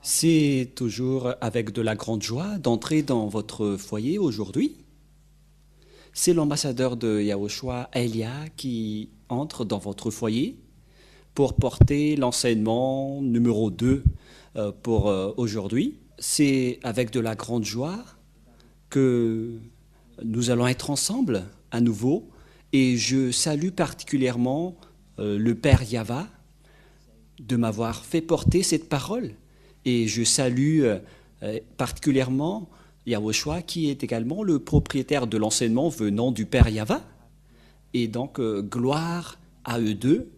C'est toujours avec de la grande joie d'entrer dans votre foyer aujourd'hui. C'est l'ambassadeur de Yahushua, Elia, qui entre dans votre foyer pour porter l'enseignement numéro 2 pour aujourd'hui. C'est avec de la grande joie que nous allons être ensemble à nouveau et je salue particulièrement le Père Yava de m'avoir fait porter cette parole. Et je salue particulièrement Yahushua, qui est également le propriétaire de l'enseignement venant du Père Yava. Et donc, gloire à eux deux.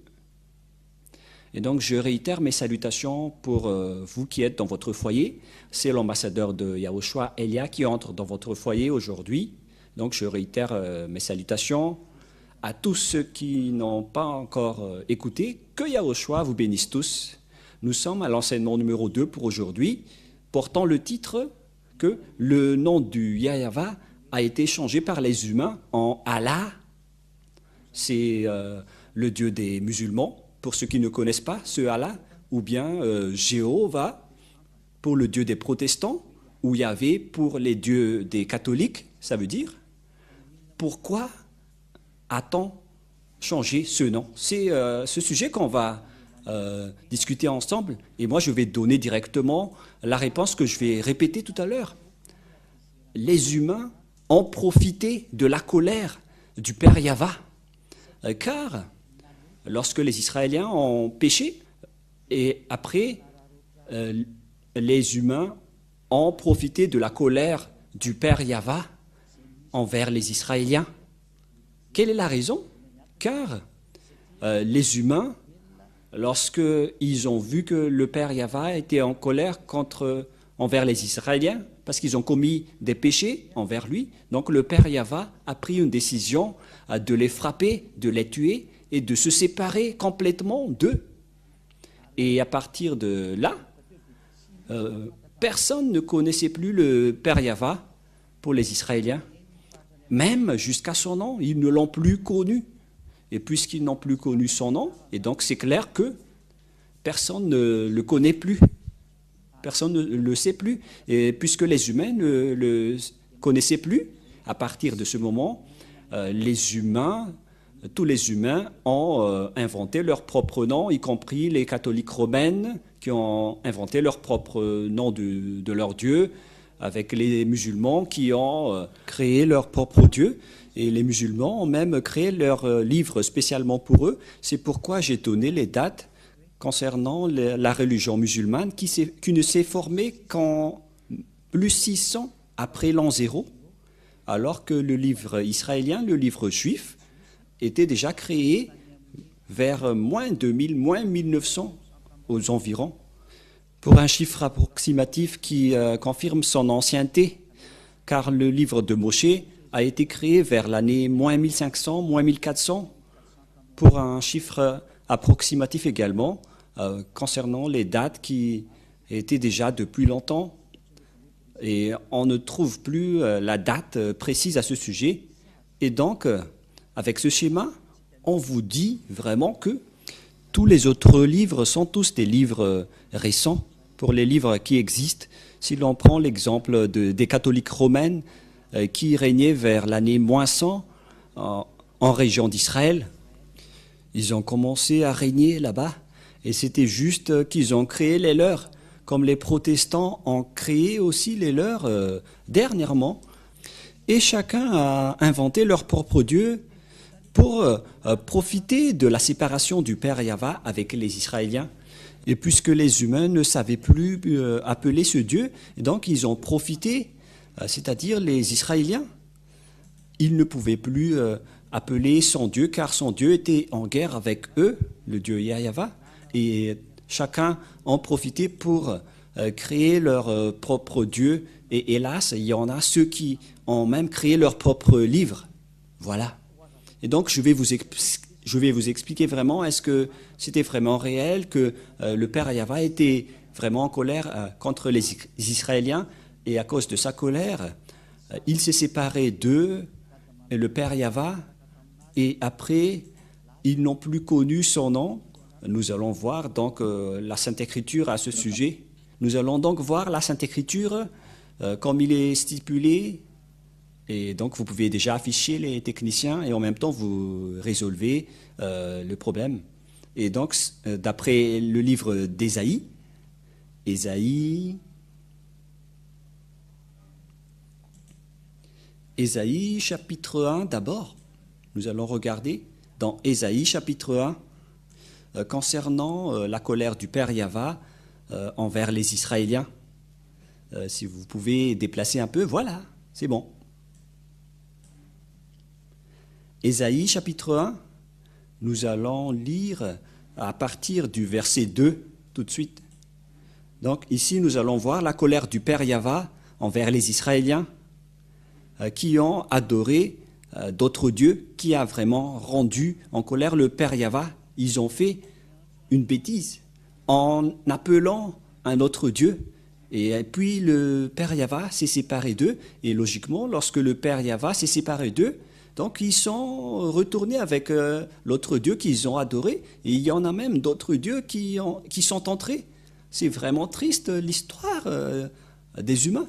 Et donc, je réitère mes salutations pour vous qui êtes dans votre foyer. C'est l'ambassadeur de Yahushua, Elia, qui entre dans votre foyer aujourd'hui. Donc, je réitère mes salutations à tous ceux qui n'ont pas encore écouté. Que Yahushua vous bénisse tous. Nous sommes à l'enseignement numéro 2 pour aujourd'hui, portant le titre que le nom du Yahava a été changé par les humains en Allah. C'est le Dieu des musulmans, pour ceux qui ne connaissent pas ce Allah, ou bien Jéhovah pour le Dieu des protestants, ou Yahvé pour les dieux des catholiques. Ça veut dire, pourquoi a-t-on changé ce nom? C'est ce sujet qu'on va discuter ensemble, et moi je vais donner directement la réponse que je vais répéter tout à l'heure. Les humains ont profité de la colère du Père Yava, car lorsque les Israéliens ont péché, et après les humains ont profité de la colère du Père Yava envers les Israéliens. Quelle est la raison? Car les humains, lorsqu'ils ont vu que le Père Yava était en colère envers les Israéliens, parce qu'ils ont commis des péchés envers lui, donc le Père Yava a pris une décision de les frapper, de les tuer et de se séparer complètement d'eux. Et à partir de là, personne ne connaissait plus le Père Yava pour les Israéliens. Même jusqu'à son nom, ils ne l'ont plus connu. Et puisqu'ils n'ont plus connu son nom, et donc c'est clair que personne ne le connaît plus. Personne ne le sait plus. Et puisque les humains ne le connaissaient plus, à partir de ce moment, tous les humains ont inventé leur propre nom, y compris les catholiques romaines qui ont inventé leur propre nom de leur Dieu, avec les musulmans qui ont créé leur propre Dieu. Et les musulmans ont même créé leur livre spécialement pour eux. C'est pourquoi j'ai donné les dates concernant la religion musulmane qui ne s'est formée qu'en plus 600 après l'an 0, alors que le livre israélien, le livre juif, était déjà créé vers moins 2000, moins 1900 aux environs, pour un chiffre approximatif qui confirme son ancienneté, car le livre de Moshe a été créé vers l'année moins 1500, moins 1400, pour un chiffre approximatif également, concernant les dates qui étaient déjà depuis longtemps. Et on ne trouve plus la date précise à ce sujet. Et donc, avec ce schéma, on vous dit vraiment que tous les autres livres sont tous des livres récents pour les livres qui existent. Si l'on prend l'exemple des catholiques romaines, qui régnaient vers l'année moins 100 en région d'Israël. Ils ont commencé à régner là-bas et c'était juste qu'ils ont créé les leurs, comme les protestants ont créé aussi les leurs dernièrement. Et chacun a inventé leur propre Dieu pour profiter de la séparation du Père Yava avec les Israéliens. Et puisque les humains ne savaient plus appeler ce Dieu, donc ils ont profité, c'est-à-dire les Israéliens. Ils ne pouvaient plus appeler son Dieu, car son Dieu était en guerre avec eux, le Dieu Yahava, et chacun en profitait pour créer leur propre Dieu. Et hélas, il y en a ceux qui ont même créé leur propre livre. Voilà. Et donc, je vais vous expliquer vraiment, est-ce que c'était vraiment réel, que le Père Yahva était vraiment en colère contre les Israéliens, et à cause de sa colère, il s'est séparé d'eux, et le Père Yahva, et après, ils n'ont plus connu son nom. Nous allons voir donc la Sainte Écriture à ce sujet. Nous allons donc voir la Sainte Écriture comme il est stipulé. Et donc, vous pouvez déjà afficher les techniciens et en même temps, vous résolvez le problème. Et donc, d'après le livre d'Ésaïe, Ésaïe chapitre 1 d'abord, nous allons regarder dans Ésaïe chapitre 1 concernant la colère du Père Yahva envers les Israéliens. Si vous pouvez déplacer un peu, voilà, c'est bon. Ésaïe chapitre 1, nous allons lire à partir du verset 2 tout de suite. Donc ici, nous allons voir la colère du Père Yahva envers les Israéliens qui ont adoré d'autres dieux, qui a vraiment rendu en colère le Père Yahva. Ils ont fait une bêtise en appelant un autre Dieu. Et puis le Père Yahva s'est séparé d'eux. Et logiquement, lorsque le Père Yahva s'est séparé d'eux, donc ils sont retournés avec l'autre Dieu qu'ils ont adoré. Et il y en a même d'autres dieux qui sont entrés. C'est vraiment triste l'histoire des humains.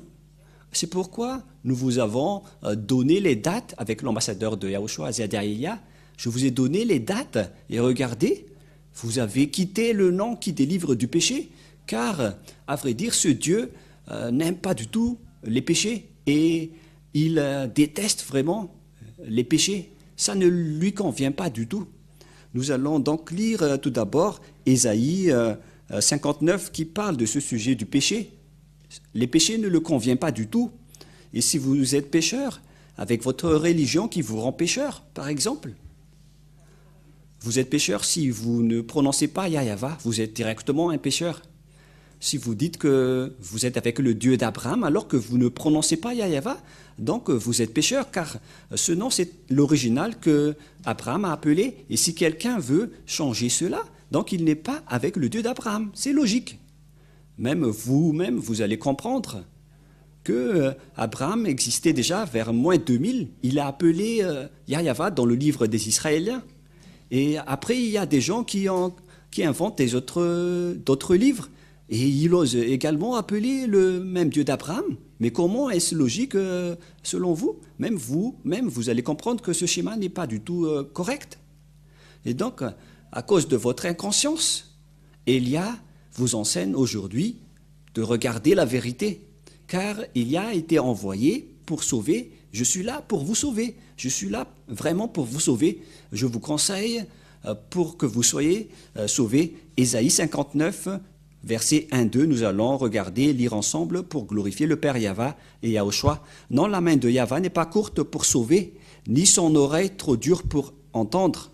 C'est pourquoi nous vous avons donné les dates avec l'ambassadeur de Yahushua, Azadiaïa. Je vous ai donné les dates et regardez, vous avez quitté le nom qui délivre du péché, car, à vrai dire, ce Dieu n'aime pas du tout les péchés et il déteste vraiment les péchés. Ça ne lui convient pas du tout. Nous allons donc lire tout d'abord Ésaïe 59 qui parle de ce sujet du péché. Les péchés ne le conviennent pas du tout. Et si vous êtes pécheur, avec votre religion qui vous rend pécheur, par exemple, vous êtes pécheur si vous ne prononcez pas Yahva, vous êtes directement un pécheur. Si vous dites que vous êtes avec le Dieu d'Abraham alors que vous ne prononcez pas Yahva, donc vous êtes pécheur, car ce nom c'est l'original que Abraham a appelé. Et si quelqu'un veut changer cela, donc il n'est pas avec le Dieu d'Abraham. C'est logique. Même vous-même, vous allez comprendre que Abraham existait déjà vers moins 2000. Il a appelé Yahva dans le livre des Israéliens. Et après, il y a des gens qui inventent d'autres livres. Et ils osent également appeler le même Dieu d'Abraham. Mais comment est-ce logique selon vous, vous allez comprendre que ce schéma n'est pas du tout correct. Et donc, à cause de votre inconscience, Élia vous enseigne aujourd'hui de regarder la vérité, car il a été envoyé pour sauver. Je suis là pour vous sauver. Je suis là vraiment pour vous sauver. Je vous conseille pour que vous soyez sauvés. Ésaïe 59, versets 1-2, nous allons regarder, lire ensemble pour glorifier le Père Yahva et Yahushua. Non, la main de Yahva n'est pas courte pour sauver, ni son oreille trop dure pour entendre.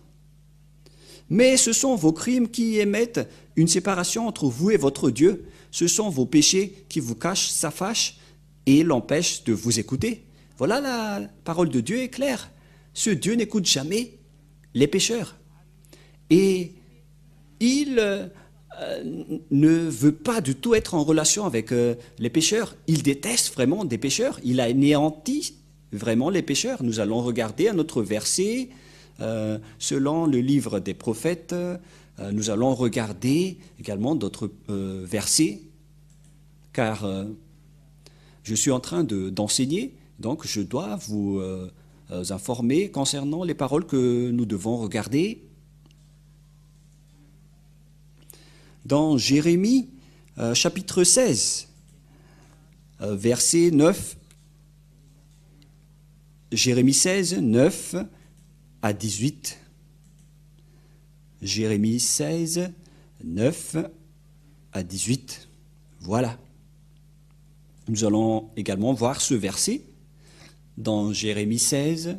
Mais ce sont vos crimes qui émettent une séparation entre vous et votre Dieu. Ce sont vos péchés qui vous cachent sa fâche et l'empêchent de vous écouter. Voilà, la parole de Dieu est claire. Ce Dieu n'écoute jamais les pécheurs. Et il ne veut pas du tout être en relation avec les pécheurs. Il déteste vraiment des pécheurs. Il a anéanti vraiment les pécheurs. Nous allons regarder un autre verset. Selon le livre des prophètes, nous allons regarder également d'autres versets, car je suis en train d'enseigner, donc je dois vous informer concernant les paroles que nous devons regarder. Dans Jérémie, chapitre 16, verset 9, Jérémie 16, 9 à 18. Jérémie 16, 9 à 18. Voilà. Nous allons également voir ce verset dans Jérémie 16,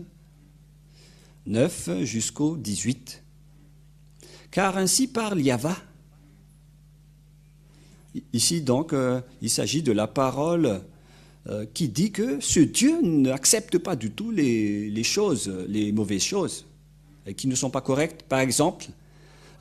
9 jusqu'au 18. Car ainsi parle Yahva. Ici donc, il s'agit de la parole qui dit que ce Dieu n'accepte pas du tout les choses, les mauvaises choses, qui ne sont pas correctes. Par exemple,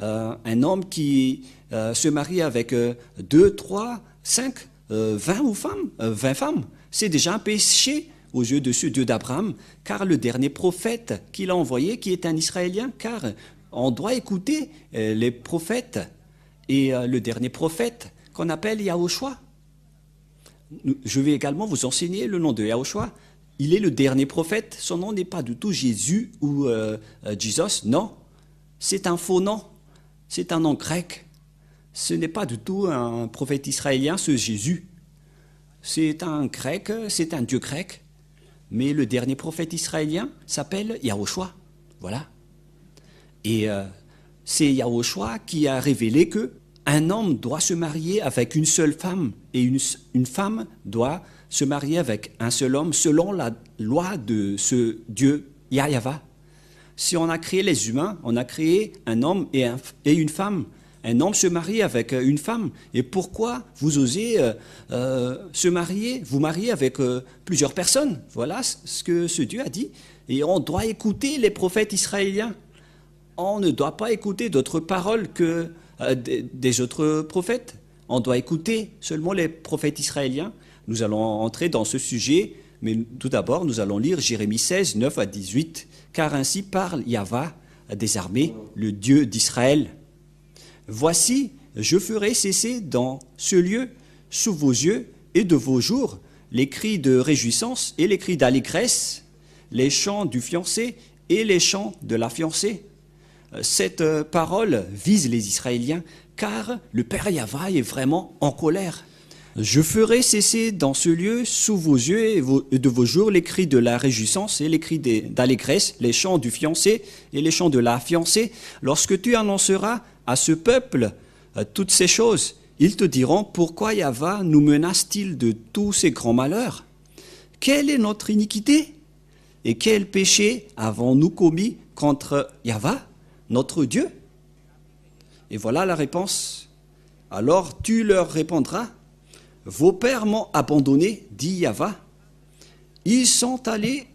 un homme qui se marie avec 2, 3, 5, 20 femmes, c'est déjà un péché aux yeux de ce Dieu d'Abraham, car le dernier prophète qu'il a envoyé, qui est un Israélien, car on doit écouter les prophètes, et le dernier prophète qu'on appelle Yahushua, Je vais également vous enseigner le nom de Yahushua. Il est le dernier prophète. Son nom n'est pas du tout Jésus ou Jesus. Non, c'est un faux nom. C'est un nom grec. Ce n'est pas du tout un prophète israélien, ce Jésus. C'est un grec, c'est un dieu grec. Mais le dernier prophète israélien s'appelle Yahushua. Voilà. Et c'est Yahushua qui a révélé que un homme doit se marier avec une seule femme et une femme doit se marier avec un seul homme selon la loi de ce Dieu Yahva. Si on a créé les humains, on a créé un homme et une femme. Un homme se marie avec une femme. Et pourquoi vous osez vous marier avec plusieurs personnes? Voilà ce que ce Dieu a dit. Et on doit écouter les prophètes israéliens. On ne doit pas écouter d'autres paroles que des autres prophètes. On doit écouter seulement les prophètes israéliens. Nous allons entrer dans ce sujet, mais tout d'abord, nous allons lire Jérémie 16, 9 à 18. Car ainsi parle Yahva des armées, le Dieu d'Israël. Voici, je ferai cesser dans ce lieu, sous vos yeux et de vos jours, les cris de réjouissance et les cris d'allégresse, les chants du fiancé et les chants de la fiancée. Cette parole vise les Israéliens, car le Père Yahva est vraiment en colère. Je ferai cesser dans ce lieu, sous vos yeux et de vos jours, les cris de la réjouissance et les cris d'allégresse, les chants du fiancé et les chants de la fiancée. Lorsque tu annonceras à ce peuple toutes ces choses, ils te diront, pourquoi Yahva nous menace-t-il de tous ces grands malheurs? Quelle est notre iniquité? Et quel péché avons-nous commis contre Yahva, notre Dieu? Et voilà la réponse. Alors tu leur répondras, vos pères m'ont abandonné, dit Yahva. Ils sont allés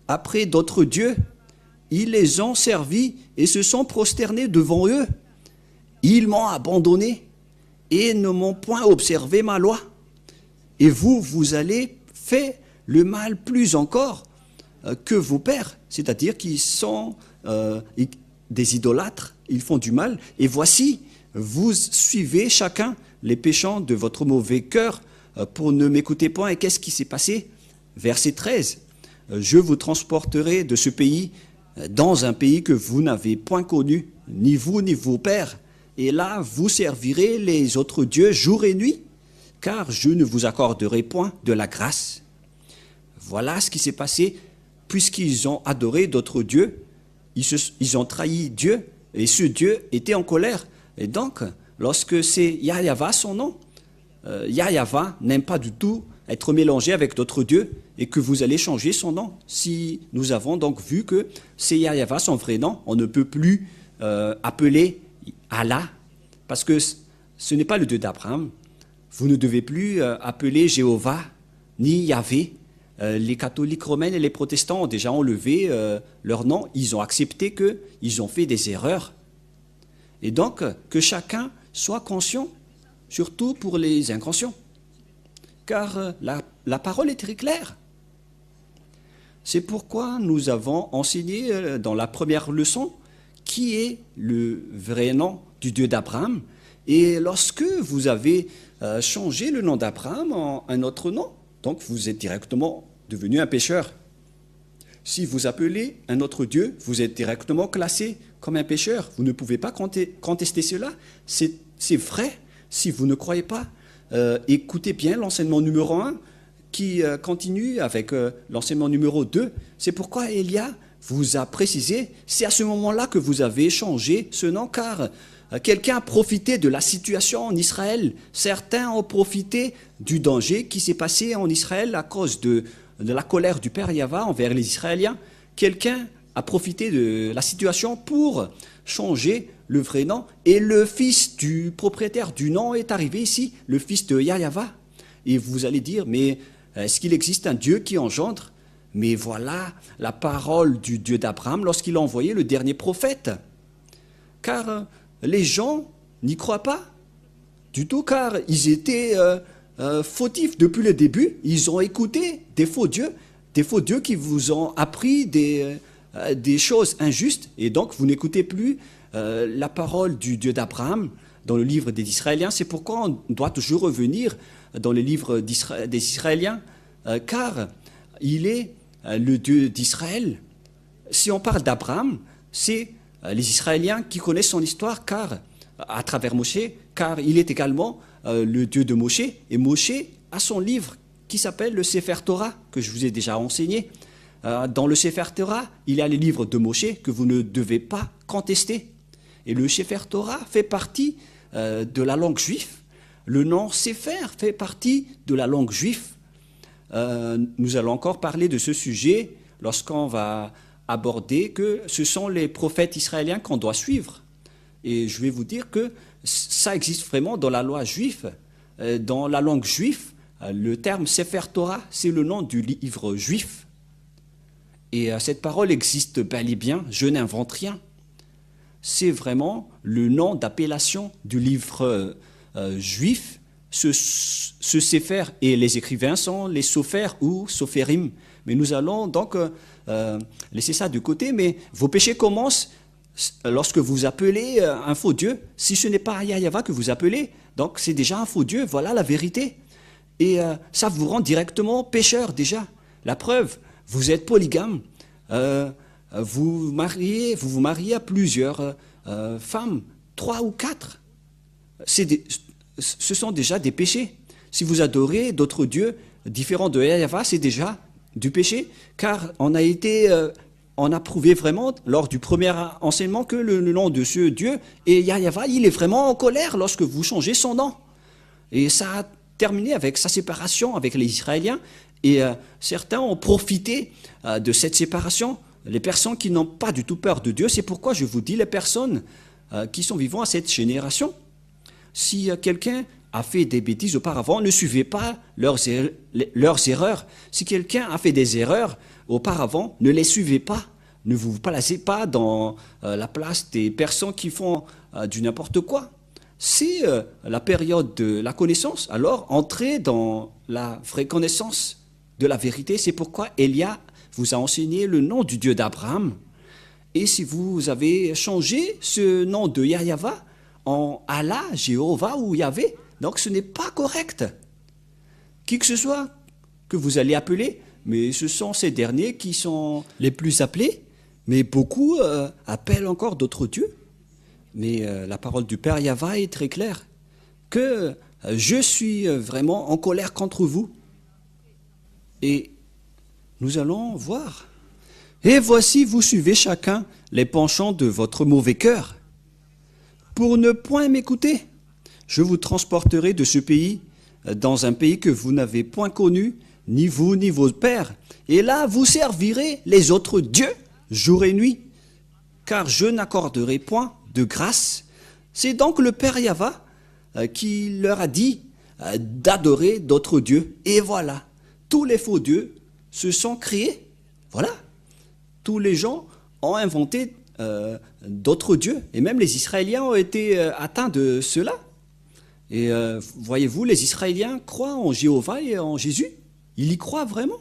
après d'autres dieux, ils les ont servis et se sont prosternés devant eux. Ils m'ont abandonné et ne m'ont point observé ma loi. Et vous allez faire le mal plus encore que vos pères, c'est-à-dire qu'ils sont des idolâtres, ils font du mal. Et voici, vous suivez chacun les péchants de votre mauvais cœur pour ne m'écouter point. Et qu'est-ce qui s'est passé? Verset 13. Je vous transporterai de ce pays dans un pays que vous n'avez point connu, ni vous ni vos pères. Et là, vous servirez les autres dieux jour et nuit, car je ne vous accorderai point de la grâce. Voilà ce qui s'est passé, puisqu'ils ont adoré d'autres dieux, ils ont trahi Dieu, et ce Dieu était en colère. Et donc, lorsque c'est Yahva son nom, Yahva n'aime pas du tout être mélangé avec d'autres dieux, et que vous allez changer son nom. Si nous avons donc vu que c'est Yahva son vrai nom, on ne peut plus appeler Allah, parce que ce n'est pas le Dieu d'Abraham. Vous ne devez plus appeler Jéhovah ni Yahvé. Les catholiques romains et les protestants ont déjà enlevé leur nom. Ils ont accepté qu'ils ont fait des erreurs. Et donc, que chacun soit conscient, surtout pour les inconscients. Car la parole est très claire. C'est pourquoi nous avons enseigné dans la première leçon qui est le vrai nom du Dieu d'Abraham. Et lorsque vous avez changé le nom d'Abraham en un autre nom, donc vous êtes directement devenu un pécheur. Si vous appelez un autre Dieu, vous êtes directement classé comme un pécheur. Vous ne pouvez pas contester cela. C'est vrai. Si vous ne croyez pas, écoutez bien l'enseignement numéro 1 qui continue avec l'enseignement numéro 2. C'est pourquoi Elia vous a précisé, c'est à ce moment-là que vous avez changé ce nom, car quelqu'un a profité de la situation en Israël. Certains ont profité du danger qui s'est passé en Israël à cause de la colère du Père Yahva envers les Israéliens. Quelqu'un a profité de la situation pour changer le vrai nom. Et le fils du propriétaire du nom est arrivé ici, le fils de Yahva. Et vous allez dire, mais est-ce qu'il existe un Dieu qui engendre? Mais voilà la parole du Dieu d'Abraham lorsqu'il a envoyé le dernier prophète. Car les gens n'y croient pas du tout, car ils étaient fautifs depuis le début. Ils ont écouté des faux dieux qui vous ont appris des choses injustes, et donc vous n'écoutez plus la parole du Dieu d'Abraham. dans le livre des Israéliens. C'est pourquoi on doit toujours revenir dans le livre des Israéliens, car il est le Dieu d'Israël. Si on parle d'Abraham, c'est les Israéliens qui connaissent son histoire, car à travers Moshe, car il est également le Dieu de Moshe, et Moshe a son livre qui s'appelle le Sefer Torah, que je vous ai déjà enseigné. Dans le Sefer Torah, il y a les livres de Moshe que vous ne devez pas contester. Et le Sefer Torah fait partie de la langue juive. Le nom Sefer fait partie de la langue juive. Nous allons encore parler de ce sujet lorsqu'on va aborder que ce sont les prophètes israéliens qu'on doit suivre. Et je vais vous dire que ça existe vraiment dans la loi juive, dans la langue juive. Le terme Sefer Torah, c'est le nom du livre juif. Et cette parole existe bel et bien, je n'invente rien. C'est vraiment le nom d'appellation du livre juif. Ce Sefer, et les écrivains sont les Sophères ou Sophérim. Mais nous allons donc laisser ça de côté. Mais vos péchés commencent lorsque vous appelez un faux Dieu. Si ce n'est pas Yahyawa que vous appelez, donc c'est déjà un faux Dieu, voilà la vérité. Et ça vous rend directement pécheur déjà. La preuve, vous êtes polygame, vous vous mariez à plusieurs femmes, 3 ou 4. Ce sont déjà des péchés. Si vous adorez d'autres dieux différents de Yahyawa, c'est déjà du péché, car on a prouvé vraiment lors du premier enseignement que le nom de ce Dieu, et Yahyawa, il est vraiment en colère lorsque vous changez son nom. Et ça a terminé avec sa séparation avec les Israéliens, et certains ont profité de cette séparation, les personnes qui n'ont pas du tout peur de Dieu. C'est pourquoi je vous dis, les personnes qui sont vivant à cette génération, si quelqu'un a fait des bêtises auparavant, ne suivez pas leurs erreurs. Si quelqu'un a fait des erreurs auparavant, ne les suivez pas. Ne vous placez pas dans la place des personnes qui font du n'importe quoi. C'est la période de la connaissance, alors entrez dans la vraie connaissance de la vérité. C'est pourquoi Elia vous a enseigné le nom du Dieu d'Abraham. Et si vous avez changé ce nom de Yahyawa en Allah, Jéhovah ou Yahvé, donc ce n'est pas correct. Qui que ce soit que vous allez appeler, mais ce sont ces derniers qui sont les plus appelés, mais beaucoup appellent encore d'autres dieux. Mais la parole du Père Yahva est très claire, que je suis vraiment en colère contre vous. Et nous allons voir. Et voici, vous suivez chacun les penchants de votre mauvais cœur. Pour ne point m'écouter, je vous transporterai de ce pays dans un pays que vous n'avez point connu, ni vous ni vos pères. Et là, vous servirez les autres dieux jour et nuit, car je n'accorderai point de grâce. C'est donc le Père Yahva qui leur a dit d'adorer d'autres dieux. Et voilà, tous les faux dieux se sont créés. Voilà, tous les gens ont inventé d'autres dieux. Et même les Israéliens ont été atteints de cela. Et voyez-vous, les Israéliens croient en Jéhovah et en Jésus. Ils y croient vraiment.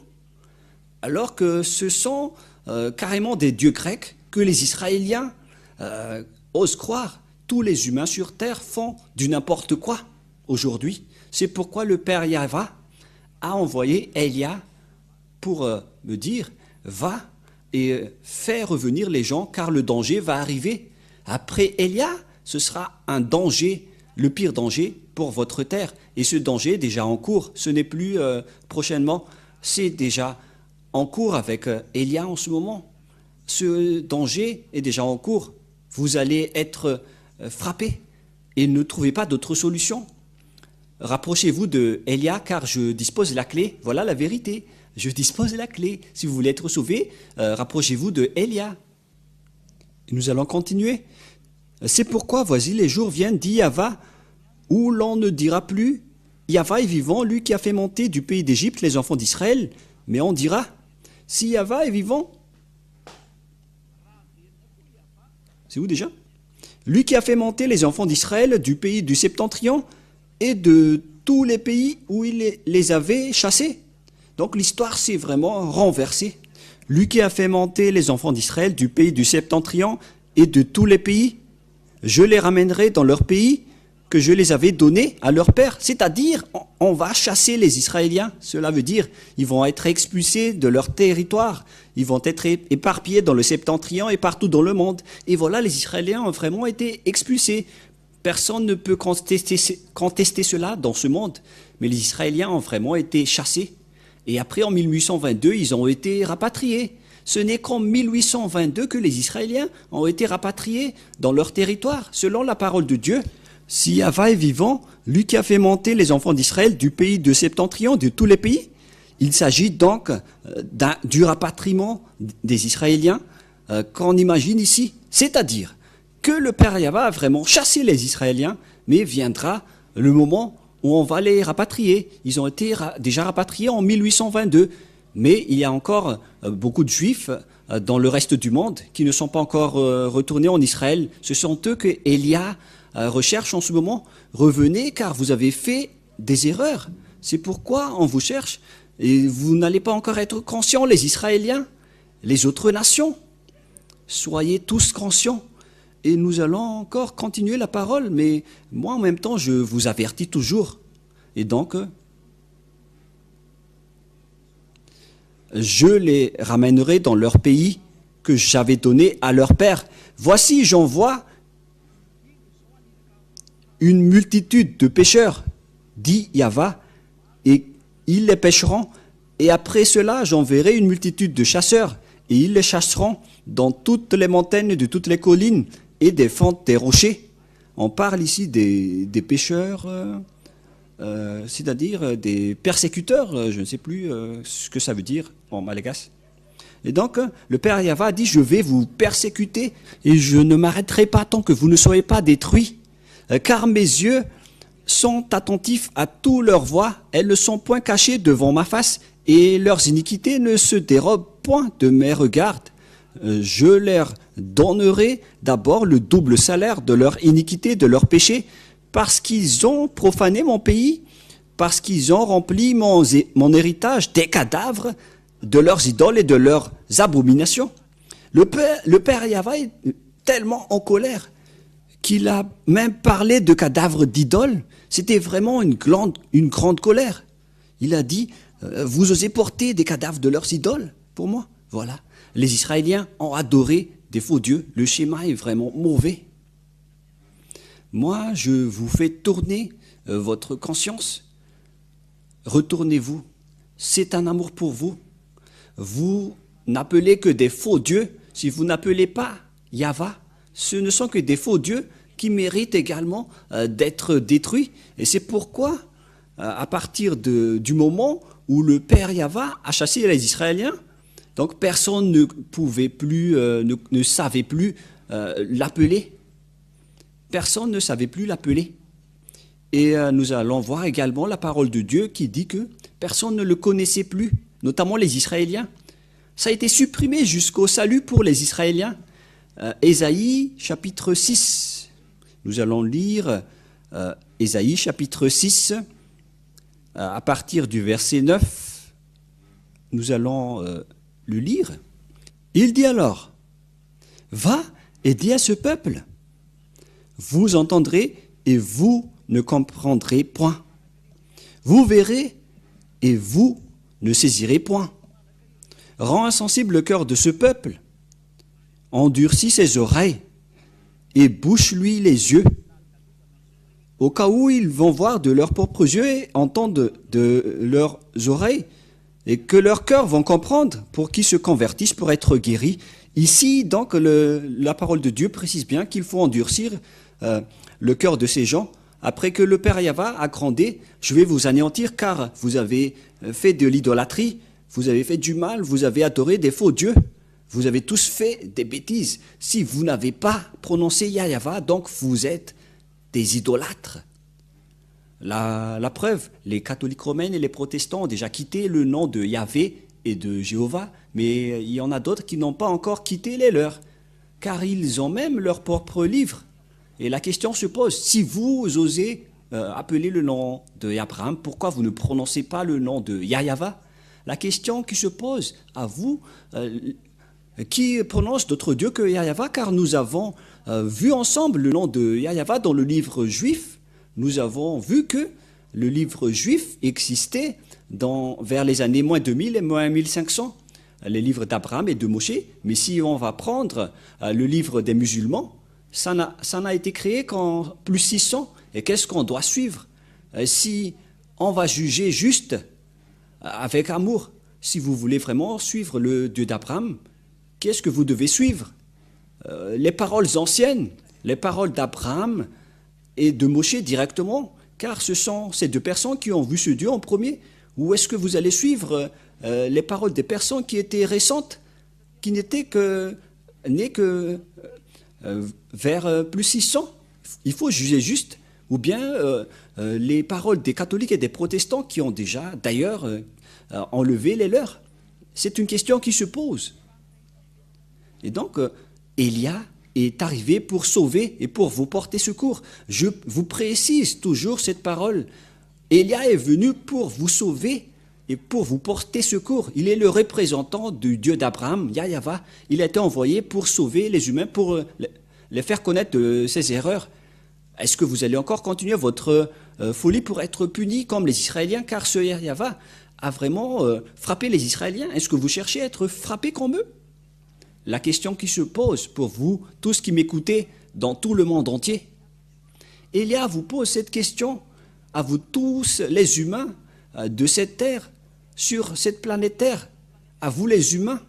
Alors que ce sont carrément des dieux grecs que les Israéliens osent croire. Tous les humains sur terre font du n'importe quoi aujourd'hui. C'est pourquoi le Père Yahva a envoyé Elia pour me dire, va et fais revenir les gens, car le danger va arriver. Après Elia, ce sera un danger, le pire danger pour votre terre. Et ce danger est déjà en cours. Ce n'est plus prochainement, c'est déjà en cours avec Elia en ce moment. Ce danger est déjà en cours. Vous allez être frappés et ne trouvez pas d'autre solution. Rapprochez-vous de Elia, car je dispose de la clé. Voilà la vérité. Je dispose de la clé. Si vous voulez être sauvé, rapprochez-vous de Elia. Et nous allons continuer. C'est pourquoi, voici, les jours viennent, dit Yahva, où l'on ne dira plus, Yahva est vivant, lui qui a fait monter du pays d'Égypte les enfants d'Israël, mais on dira, si Yahva est vivant, c'est où déjà? Lui qui a fait monter les enfants d'Israël du pays du Septentrion et de tous les pays où il les avait chassés. Donc l'histoire s'est vraiment renversée. Lui qui a fait monter les enfants d'Israël du pays du Septentrion et de tous les pays, je les ramènerai dans leur pays que je les avais donnés à leur père. C'est-à-dire, on va chasser les Israéliens. Cela veut dire, ils vont être expulsés de leur territoire. Ils vont être éparpillés dans le Septentrion et partout dans le monde. Et voilà, les Israéliens ont vraiment été expulsés. Personne ne peut contester cela dans ce monde. Mais les Israéliens ont vraiment été chassés. Et après, en 1822, ils ont été rapatriés. Ce n'est qu'en 1822 que les Israéliens ont été rapatriés dans leur territoire, selon la parole de Dieu. Si Yahva est vivant, lui qui a fait monter les enfants d'Israël du pays de Septentrion, de tous les pays, il s'agit donc du rapatriement des Israéliens qu'on imagine ici. C'est-à-dire que le Père Yahva a vraiment chassé les Israéliens, mais viendra le moment où on va les rapatrier. Ils ont été déjà rapatriés en 1822. Mais il y a encore beaucoup de Juifs dans le reste du monde qui ne sont pas encore retournés en Israël. Ce sont eux que Élia recherche en ce moment. Revenez car vous avez fait des erreurs. C'est pourquoi on vous cherche. Et vous n'allez pas encore être conscients, les Israéliens, les autres nations. Soyez tous conscients. Et nous allons encore continuer la parole. Mais moi, en même temps, je vous avertis toujours. Et donc, je les ramènerai dans leur pays que j'avais donné à leur père. Voici, j'envoie une multitude de pêcheurs, dit Yahva, et ils les pêcheront. Et après cela, j'enverrai une multitude de chasseurs, et ils les chasseront dans toutes les montagnes de toutes les collines et des fentes des rochers. On parle ici des pêcheurs, c'est-à-dire des persécuteurs, je ne sais plus ce que ça veut dire en malagasy. Et donc, le Père Yahva a dit, je vais vous persécuter et je ne m'arrêterai pas tant que vous ne soyez pas détruits, car mes yeux sont attentifs à toutes leurs voies, elles ne sont point cachées devant ma face, et leurs iniquités ne se dérobent point de mes regards. Je leur donnerai d'abord le double salaire de leur iniquité, de leur péché, parce qu'ils ont profané mon pays, parce qu'ils ont rempli mon héritage des cadavres de leurs idoles et de leurs abominations. Le Père Yahva est tellement en colère qu'il a même parlé de cadavres d'idoles. C'était vraiment une grande colère. Il a dit, vous osez porter des cadavres de leurs idoles pour moi? Voilà. Les Israéliens ont adoré des faux dieux. Le schéma est vraiment mauvais. Moi, je vous fais tourner votre conscience. Retournez-vous. C'est un amour pour vous. Vous n'appelez que des faux dieux. Si vous n'appelez pas Yahva, ce ne sont que des faux dieux qui méritent également d'être détruits. Et c'est pourquoi, à partir du moment où le Père Yahva a chassé les Israéliens, donc personne ne pouvait plus, ne savait plus l'appeler. Personne ne savait plus l'appeler. Et nous allons voir également la parole de Dieu qui dit que personne ne le connaissait plus, notamment les Israéliens. Ça a été supprimé jusqu'au salut pour les Israéliens. Ésaïe chapitre 6. Nous allons lire Ésaïe chapitre 6 à partir du verset 9. Nous allons le lire. Il dit alors, va et dis à ce peuple, vous entendrez et vous ne comprendrez point. Vous verrez et vous ne saisirez point. Rends insensible le cœur de ce peuple, endurcis ses oreilles et bouche-lui les yeux, au cas où ils vont voir de leurs propres yeux et entendre de leurs oreilles, et que leurs cœurs vont comprendre pour qu'ils se convertissent pour être guéris. Ici, donc, la parole de Dieu précise bien qu'il faut endurcir le cœur de ces gens. Après que le Père Yahva a grondé, je vais vous anéantir car vous avez fait de l'idolâtrie, vous avez fait du mal, vous avez adoré des faux dieux, vous avez tous fait des bêtises. Si vous n'avez pas prononcé Yahva, donc vous êtes des idolâtres. La preuve, les catholiques romains et les protestants ont déjà quitté le nom de Yahvé et de Jéhovah, mais il y en a d'autres qui n'ont pas encore quitté les leurs, car ils ont même leur propre livre. Et la question se pose, si vous osez appeler le nom de Abraham, pourquoi vous ne prononcez pas le nom de Yahva? La question qui se pose à vous, qui prononce d'autres dieux que Yahva, car nous avons vu ensemble le nom de Yahva dans le livre juif, nous avons vu que le livre juif existait vers les années moins 2000 et moins 1500, les livres d'Abraham et de Moïse. Mais si on va prendre le livre des musulmans, ça n'a été créé qu'en plus 600. Et qu'est-ce qu'on doit suivre? Si on va juger juste avec amour, si vous voulez vraiment suivre le Dieu d'Abraham, qu'est-ce que vous devez suivre? Les paroles anciennes, les paroles d'Abraham et de Moïse directement, car ce sont ces deux personnes qui ont vu ce Dieu en premier. Ou est-ce que vous allez suivre les paroles des personnes qui étaient récentes, qui n'étaient nées que vers plus 600? Il faut juger juste. Ou bien les paroles des catholiques et des protestants qui ont déjà, d'ailleurs, enlevé les leurs. C'est une question qui se pose. Et donc, Élia est arrivé pour sauver et pour vous porter secours. Je vous précise toujours cette parole. Élia est venu pour vous sauver et pour vous porter secours. Il est le représentant du Dieu d'Abraham, Yahva. Il a été envoyé pour sauver les humains, pour les faire connaître de ses erreurs. Est-ce que vous allez encore continuer votre folie pour être puni comme les Israéliens? Car ce Yahva a vraiment frappé les Israéliens. Est-ce que vous cherchez à être frappé comme eux? La question qui se pose pour vous, tous qui m'écoutez dans tout le monde entier, Élia vous pose cette question à vous tous les humains de cette terre, sur cette planète Terre, à vous les humains.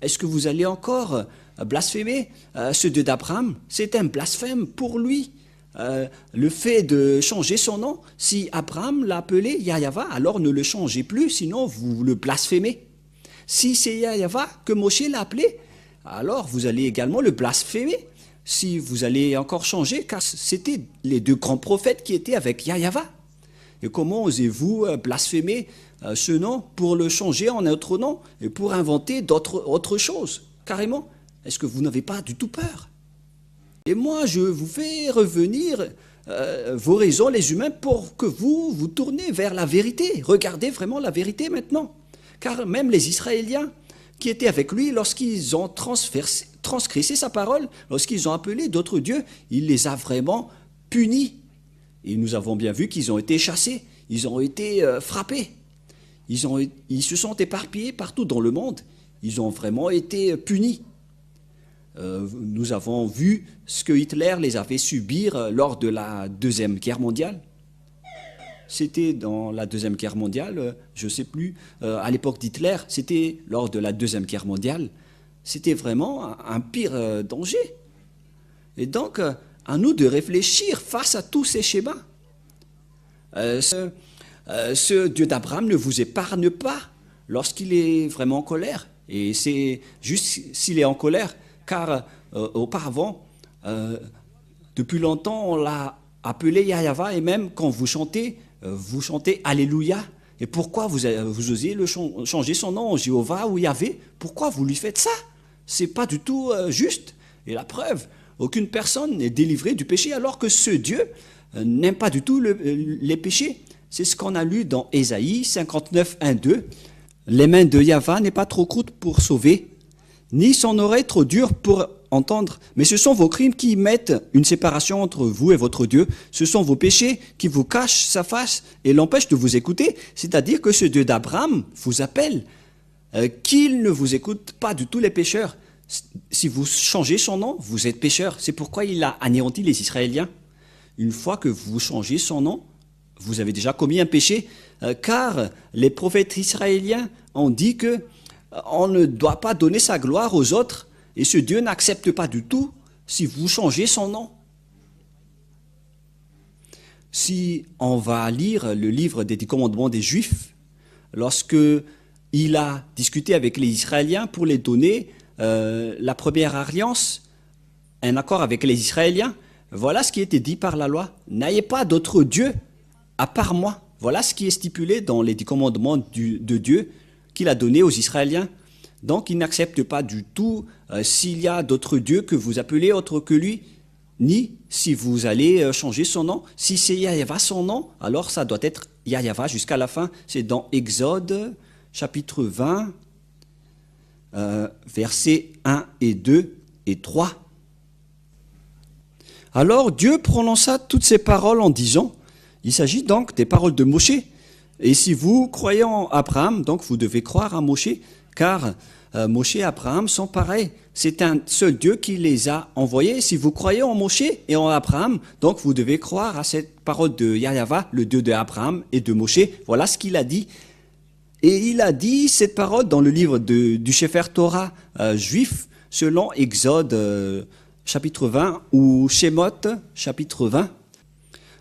Est-ce que vous allez encore blasphémer ce Dieu d'Abraham? C'est un blasphème pour lui. Le fait de changer son nom, si Abraham l'a appelé Yahva, alors ne le changez plus, sinon vous le blasphémez. Si c'est Yahva que Moshe l'a appelé, alors vous allez également le blasphémer. Si vous allez encore changer, car c'était les deux grands prophètes qui étaient avec Yahva. Et comment osez-vous blasphémer ce nom pour le changer en un autre nom et pour inventer autre chose, carrément? Est-ce que vous n'avez pas du tout peur? Et moi, je vous fais revenir vos raisons, les humains, pour que vous tournez vers la vérité. Regardez vraiment la vérité maintenant. Car même les Israéliens qui étaient avec lui, lorsqu'ils ont transgressé sa parole, lorsqu'ils ont appelé d'autres dieux, il les a vraiment punis. Et nous avons bien vu qu'ils ont été chassés, ils ont été frappés. Ils se sont éparpillés partout dans le monde. Ils ont vraiment été punis. Nous avons vu ce que Hitler les avait subir lors de la Deuxième Guerre mondiale. C'était dans la Deuxième Guerre mondiale, je ne sais plus, à l'époque d'Hitler, c'était lors de la Deuxième Guerre mondiale. C'était vraiment un pire danger. Et donc, à nous de réfléchir face à tous ces schémas. Ce Dieu d'Abraham ne vous épargne pas lorsqu'il est vraiment en colère. Et c'est juste s'il est en colère, car auparavant, depuis longtemps, on l'a appelé Yahva, et même quand vous chantez Alléluia. Et pourquoi vous osez changer son nom, Jéhovah ou Yahvé? Pourquoi vous lui faites ça? C'est pas du tout juste. Et la preuve, aucune personne n'est délivrée du péché, alors que ce Dieu n'aime pas du tout les péchés. C'est ce qu'on a lu dans Ésaïe 59, 1, 2. Les mains de Yahva n'est pas trop courtes pour sauver, ni son oreille trop dure pour entendre. Mais ce sont vos crimes qui mettent une séparation entre vous et votre Dieu. Ce sont vos péchés qui vous cachent sa face et l'empêchent de vous écouter. C'est-à-dire que ce Dieu d'Abraham vous appelle, qu'il ne vous écoute pas du tout les pécheurs. Si vous changez son nom, vous êtes pécheur. C'est pourquoi il a anéanti les Israéliens. Une fois que vous changez son nom, vous avez déjà commis un péché, car les prophètes israéliens ont dit que on ne doit pas donner sa gloire aux autres, et ce Dieu n'accepte pas du tout si vous changez son nom. Si on va lire le livre des 10 commandements des Juifs, lorsque il a discuté avec les Israéliens pour les donner la première alliance, un accord avec les Israéliens, voilà ce qui était dit par la loi. N'ayez pas d'autre Dieu à part moi. Voilà ce qui est stipulé dans les 10 commandements de Dieu qu'il a donné aux Israéliens. Donc, il n'accepte pas du tout s'il y a d'autres dieux que vous appelez autre que lui, ni si vous allez changer son nom. Si c'est Yahva son nom, alors ça doit être Yahva jusqu'à la fin. C'est dans Exode, chapitre 20, versets 1 et 2 et 3. Alors Dieu prononça toutes ces paroles en disant, il s'agit donc des paroles de Moshe. Et si vous croyez en Abraham, donc vous devez croire à Moshe, car Moshe et Abraham sont pareils. C'est un seul Dieu qui les a envoyés. Si vous croyez en Moshe et en Abraham, donc vous devez croire à cette parole de Yahweh, le Dieu d'Abraham et de Moshe. Voilà ce qu'il a dit. Et il a dit cette parole dans le livre du Sefer Torah juif, selon Exode chapitre 20 ou Shemot chapitre 20.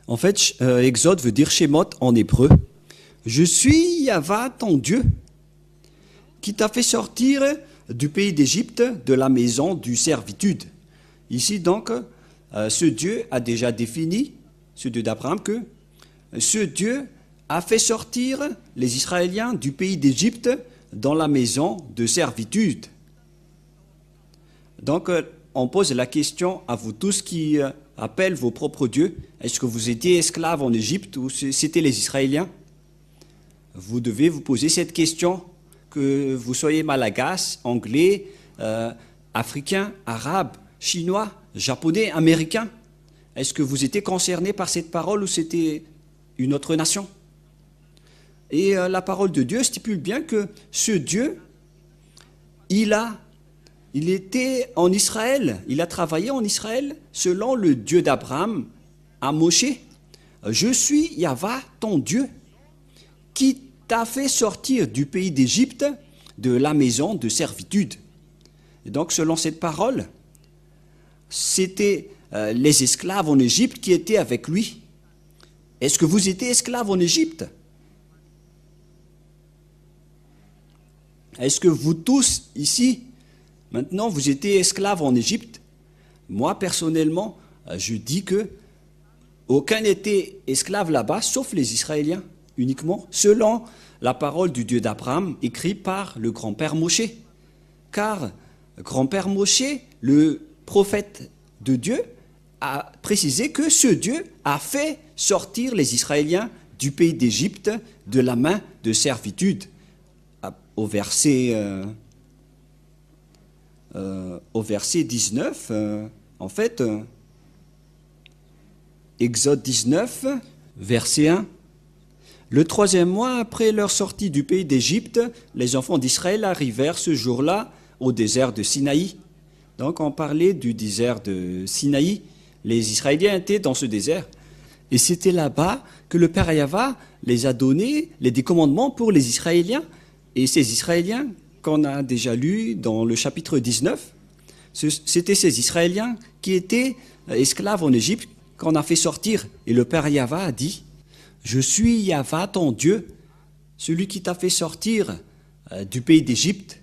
En fait, Exode veut dire Shemot en hébreu. Je suis Yahweh ton Dieu, qui t'a fait sortir du pays d'Égypte, de la maison du servitude. Ici donc, ce Dieu a déjà défini, ce Dieu d'Abraham, que ce Dieu a fait sortir les Israéliens du pays d'Égypte dans la maison de servitude. Donc, on pose la question à vous tous qui appellent vos propres dieux. Est-ce que vous étiez esclaves en Égypte ou c'était les Israéliens? Vous devez vous poser cette question, que vous soyez malagasy, anglais, africain, arabe, chinois, japonais, américain. Est-ce que vous étiez concernés par cette parole ou c'était une autre nation? Et la parole de Dieu stipule bien que ce Dieu, il était en Israël, il a travaillé en Israël selon le Dieu d'Abraham à Moshe. Je suis Yahweh, ton Dieu, qui t'a fait sortir du pays d'Égypte, de la maison de servitude. Et donc, selon cette parole, c'était les esclaves en Égypte qui étaient avec lui. Est-ce que vous étiez esclaves en Égypte? Est-ce que vous tous, ici, maintenant, vous étiez esclaves en Égypte? Moi, personnellement, je dis que aucun n'était esclave là-bas, sauf les Israéliens, uniquement, selon la parole du Dieu d'Abraham, écrite par le grand-père Moshe. Car grand-père Moshe, le prophète de Dieu, a précisé que ce Dieu a fait sortir les Israéliens du pays d'Égypte de la main de servitude. Au verset 19, en fait, Exode 19, verset 1. Le 3e mois après leur sortie du pays d'Égypte, les enfants d'Israël arrivèrent ce jour-là au désert de Sinaï. Donc on parlait du désert de Sinaï. Les Israéliens étaient dans ce désert. Et c'était là-bas que le Père Yahweh les a donné les 10 commandements pour les Israéliens. Et ces Israéliens, qu'on a déjà lu dans le chapitre 19, c'était ces Israéliens qui étaient esclaves en Égypte qu'on a fait sortir. Et le Père Yahweh a dit, « Je suis Yahweh ton Dieu, celui qui t'a fait sortir du pays d'Égypte,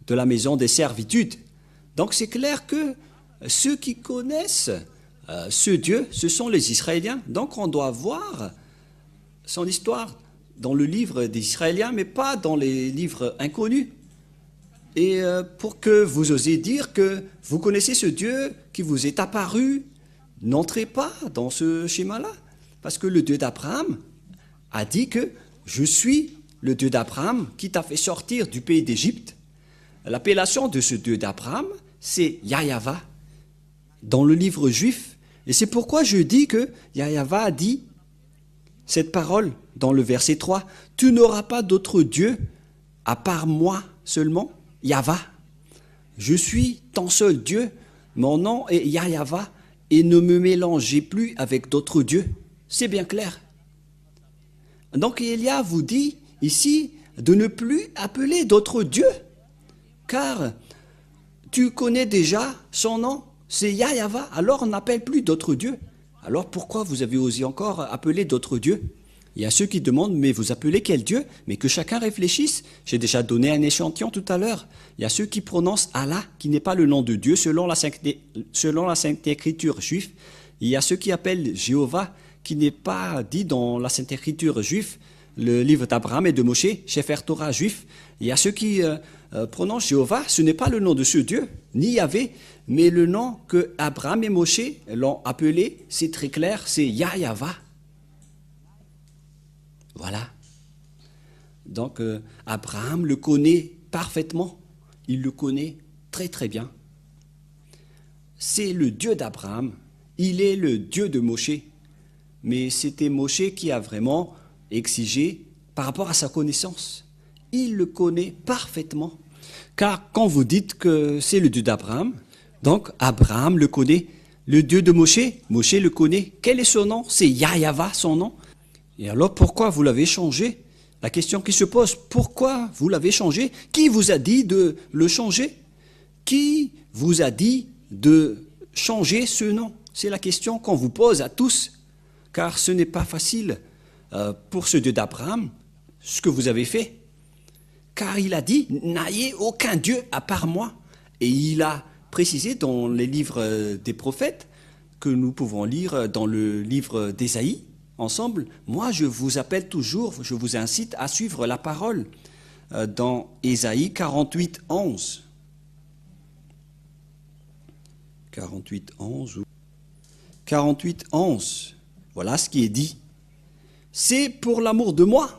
de la maison des servitudes. » Donc c'est clair que ceux qui connaissent ce Dieu, ce sont les Israéliens. Donc on doit voir son histoire dans le livre des Israéliens, mais pas dans les livres inconnus. Et pour que vous osiez dire que vous connaissez ce Dieu qui vous est apparu, n'entrez pas dans ce schéma-là. Parce que le Dieu d'Abraham a dit que « Je suis le Dieu d'Abraham qui t'a fait sortir du pays d'Égypte ». L'appellation de ce Dieu d'Abraham, c'est Yahweh, dans le livre juif. Et c'est pourquoi je dis que Yahweh a dit cette parole dans le verset 3, « Tu n'auras pas d'autre Dieu à part moi seulement, Yahweh. Je suis ton seul Dieu, mon nom est Yahweh, et ne me mélangez plus avec d'autres dieux. » C'est bien clair. Donc Élia vous dit ici de ne plus appeler d'autres dieux, car tu connais déjà son nom, c'est Yahweh, alors on n'appelle plus d'autres dieux. Alors pourquoi vous avez osé encore appeler d'autres dieux? Il y a ceux qui demandent, mais vous appelez quel Dieu? Mais que chacun réfléchisse. J'ai déjà donné un échantillon tout à l'heure. Il y a ceux qui prononcent Allah, qui n'est pas le nom de Dieu selon la Sainte Écriture juive. Il y a ceux qui appellent Jéhovah, qui n'est pas dit dans la Sainte Écriture juive, le livre d'Abraham et de Moshe, Sefer Torah juif. Il y a ceux qui prononcent Jéhovah, ce n'est pas le nom de ce Dieu, ni Yahvé, mais le nom que Abraham et Moshe l'ont appelé, c'est très clair, c'est Yahweh. Voilà. Donc Abraham le connaît parfaitement, il le connaît très très bien. C'est le Dieu d'Abraham il est le Dieu de Moshe. Mais c'était Moshe qui a vraiment exigé par rapport à sa connaissance. Il le connaît parfaitement. Car quand vous dites que c'est le Dieu d'Abraham, donc Abraham le connaît. Le Dieu de Moshe, Moshe le connaît. Quel est son nom? C'est Yahava, son nom. Et alors pourquoi vous l'avez changé? La question qui se pose, pourquoi vous l'avez changé? Qui vous a dit de le changer? Qui vous a dit de changer ce nom? C'est la question qu'on vous pose à tous. Car ce n'est pas facile pour ce Dieu d'Abraham, ce que vous avez fait. Car il a dit, n'ayez aucun Dieu à part moi. Et il a précisé dans les livres des prophètes, que nous pouvons lire dans le livre d'Ésaïe, ensemble, moi je vous appelle toujours, je vous incite à suivre la parole dans Ésaïe 48, 11. 48, 11. 48, 11. Voilà ce qui est dit. C'est pour l'amour de moi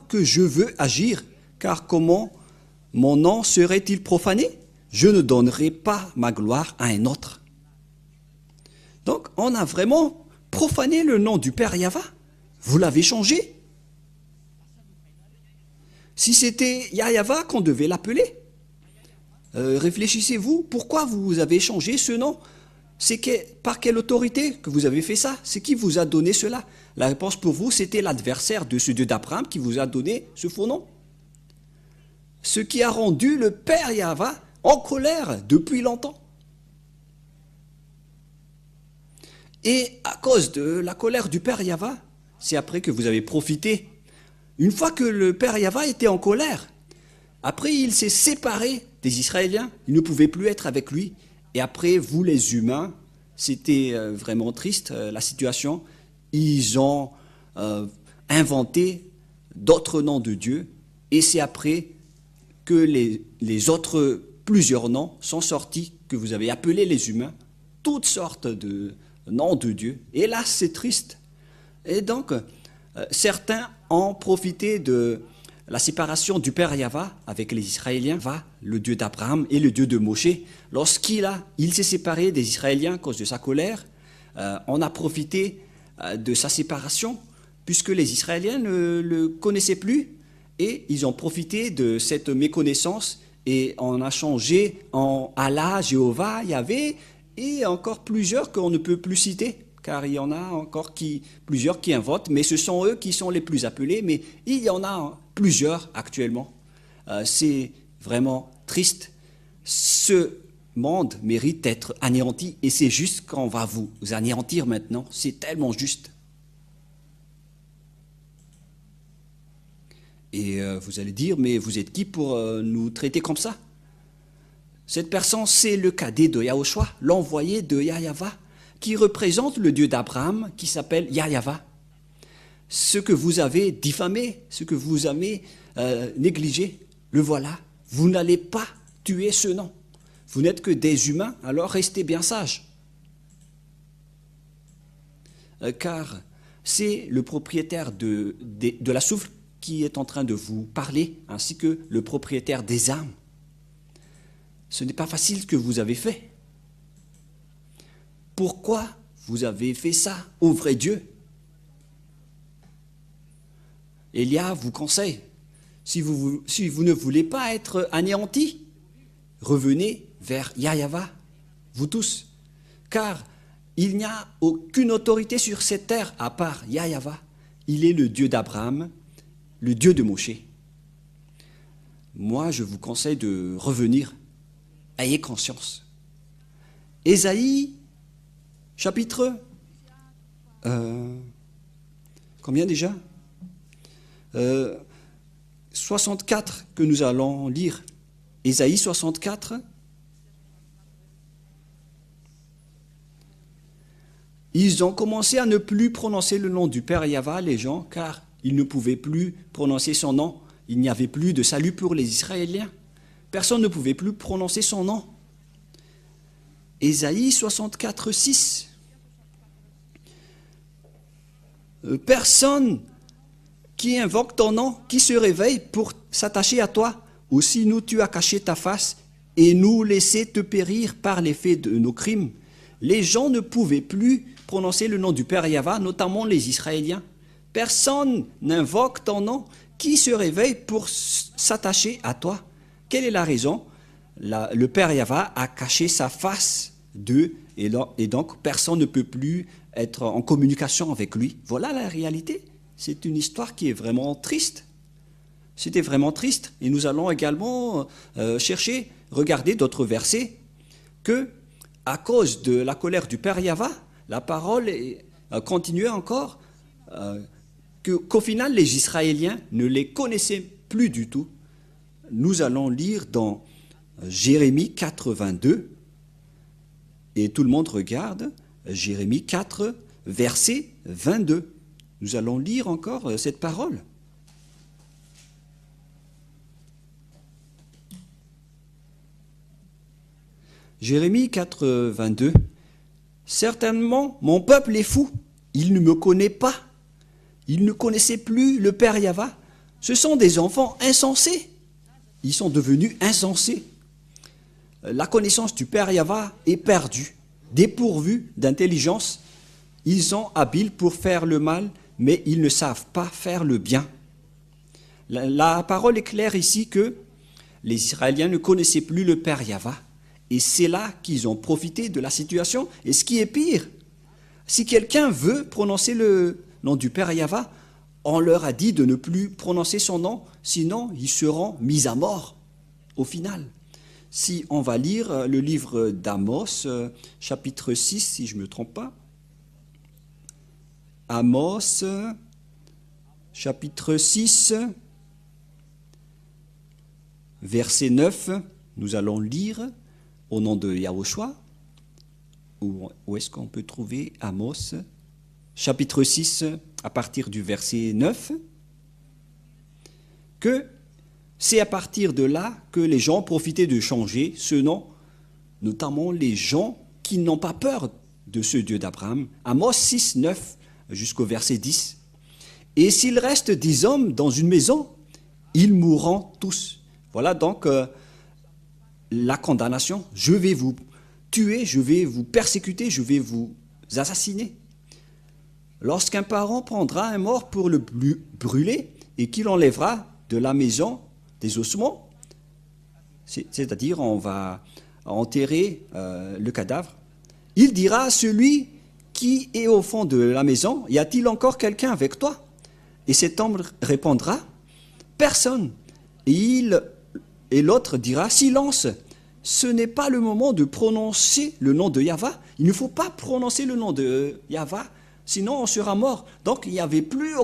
que je veux agir, car comment mon nom serait-il profané? Je ne donnerai pas ma gloire à un autre. Donc, on a vraiment profané le nom du Père Yahva. Vous l'avez changé. Si c'était Yahva qu'on devait l'appeler, réfléchissez-vous, pourquoi vous avez changé ce nom? Par quelle autorité que vous avez fait ça? C'est qui vous a donné cela? La réponse pour vous, c'était l'adversaire de ce Dieu d'Abraham qui vous a donné ce faux nom. Ce qui a rendu le Père Yahva en colère depuis longtemps. Et à cause de la colère du Père Yahva, c'est après que vous avez profité. Une fois que le Père Yahva était en colère, après il s'est séparé des Israéliens, ils ne pouvaient plus être avec lui. Et après, vous les humains, c'était vraiment triste la situation, ils ont inventé d'autres noms de Dieu, et c'est après que les autres, plusieurs noms, sont sortis, que vous avez appelé les humains, toutes sortes de noms de Dieu. Et là, c'est triste. Et donc, certains ont profité de la séparation du Père Yahva avec les Israéliens, le Dieu d'Abraham et le Dieu de Moshe. Lorsqu'il s'est séparé des Israéliens à cause de sa colère, on a profité de sa séparation, puisque les Israéliens ne le connaissaient plus, et ils ont profité de cette méconnaissance, et on a changé en Allah, Jéhovah, Yahvé, et encore plusieurs qu'on ne peut plus citer, car il y en a encore plusieurs qui inventent, mais ce sont eux qui sont les plus appelés, mais il y en a plusieurs actuellement. C'est vraiment triste. Ce monde mérite d'être anéanti, et c'est juste qu'on va vous anéantir maintenant. C'est tellement juste. Et vous allez dire, mais vous êtes qui pour nous traiter comme ça? Cette personne, c'est le cadet de Yahushua, l'envoyé de Yahva, qui représente le Dieu d'Abraham, qui s'appelle Yahva. Ce que vous avez diffamé, ce que vous avez négligé, le voilà. Vous n'allez pas tuer ce nom. Vous n'êtes que des humains, alors restez bien sages. Car c'est le propriétaire de la souffle qui est en train de vous parler, ainsi que le propriétaire des âmes. Ce n'est pas facile ce que vous avez fait. Pourquoi vous avez fait ça au vrai Dieu? Élia vous conseille, si vous ne voulez pas être anéantis, revenez vers Yahva, vous tous, car il n'y a aucune autorité sur cette terre à part Yahva. Il est le Dieu d'Abraham, le Dieu de Moshe. Moi, je vous conseille de revenir. Ayez conscience. Ésaïe, chapitre... combien déjà 64 que nous allons lire. Ésaïe 64. Ils ont commencé à ne plus prononcer le nom du Père Yahva, les gens, car ils ne pouvaient plus prononcer son nom. Il n'y avait plus de salut pour les Israéliens. Personne ne pouvait plus prononcer son nom. Ésaïe 64, 6. Personne qui invoque ton nom, qui se réveille pour s'attacher à toi, aussi nous tu as caché ta face et nous laissé te périr par l'effet de nos crimes. les gens ne pouvaient plus prononcer le nom du Père Yahva, notamment les Israéliens. Personne n'invoque ton nom. Qui se réveille pour s'attacher à toi? Quelle est la raison? Le Père Yahva a caché sa face d'eux et donc personne ne peut plus être en communication avec lui. Voilà la réalité. C'est une histoire qui est vraiment triste. C'était vraiment triste. Et nous allons également regarder d'autres versets que, à cause de la colère du Père Yahva, la parole continuait encore, qu'au final, les Israéliens ne les connaissaient plus du tout. Nous allons lire dans Jérémie 4, 22, et tout le monde regarde, Jérémie 4, verset 22. Nous allons lire encore cette parole. Jérémie 4, 22. Certainement, mon peuple est fou, il ne me connaît pas. Il ne connaissait plus le Père Yahva. Ce sont des enfants insensés. Ils sont devenus insensés. La connaissance du Père Yahva est perdue, dépourvue d'intelligence. Ils sont habiles pour faire le mal, mais ils ne savent pas faire le bien. La parole est claire ici que les Israéliens ne connaissaient plus le Père Yahva. Et c'est là qu'ils ont profité de la situation. Et ce qui est pire, si quelqu'un veut prononcer le nom du Père Yahva, on leur a dit de ne plus prononcer son nom, sinon ils seront mis à mort au final. Si on va lire le livre d'Amos, chapitre 6, si je ne me trompe pas. Amos, chapitre 6, verset 9, nous allons lire au nom de Yahushua. Où est-ce qu'on peut trouver Amos, chapitre 6, à partir du verset 9, que c'est à partir de là que les gens profitaient de changer ce nom, notamment les gens qui n'ont pas peur de ce Dieu d'Abraham. Amos 6, 9 jusqu'au verset 10. Et s'il reste 10 hommes dans une maison, ils mourront tous. Voilà donc la condamnation. Je vais vous tuer, je vais vous persécuter, je vais vous assassiner. Lorsqu'un parent prendra un mort pour le brûler et qu'il enlèvera de la maison des ossements, c'est-à-dire on va enterrer le cadavre, il dira à celui qui est au fond de la maison, y a-t-il encore quelqu'un avec toi? Et cet homme répondra, personne. Et l'autre dira, silence, ce n'est pas le moment de prononcer le nom de Yahva. Il ne faut pas prononcer le nom de Yahva, sinon on sera mort. Donc il n'y avait plus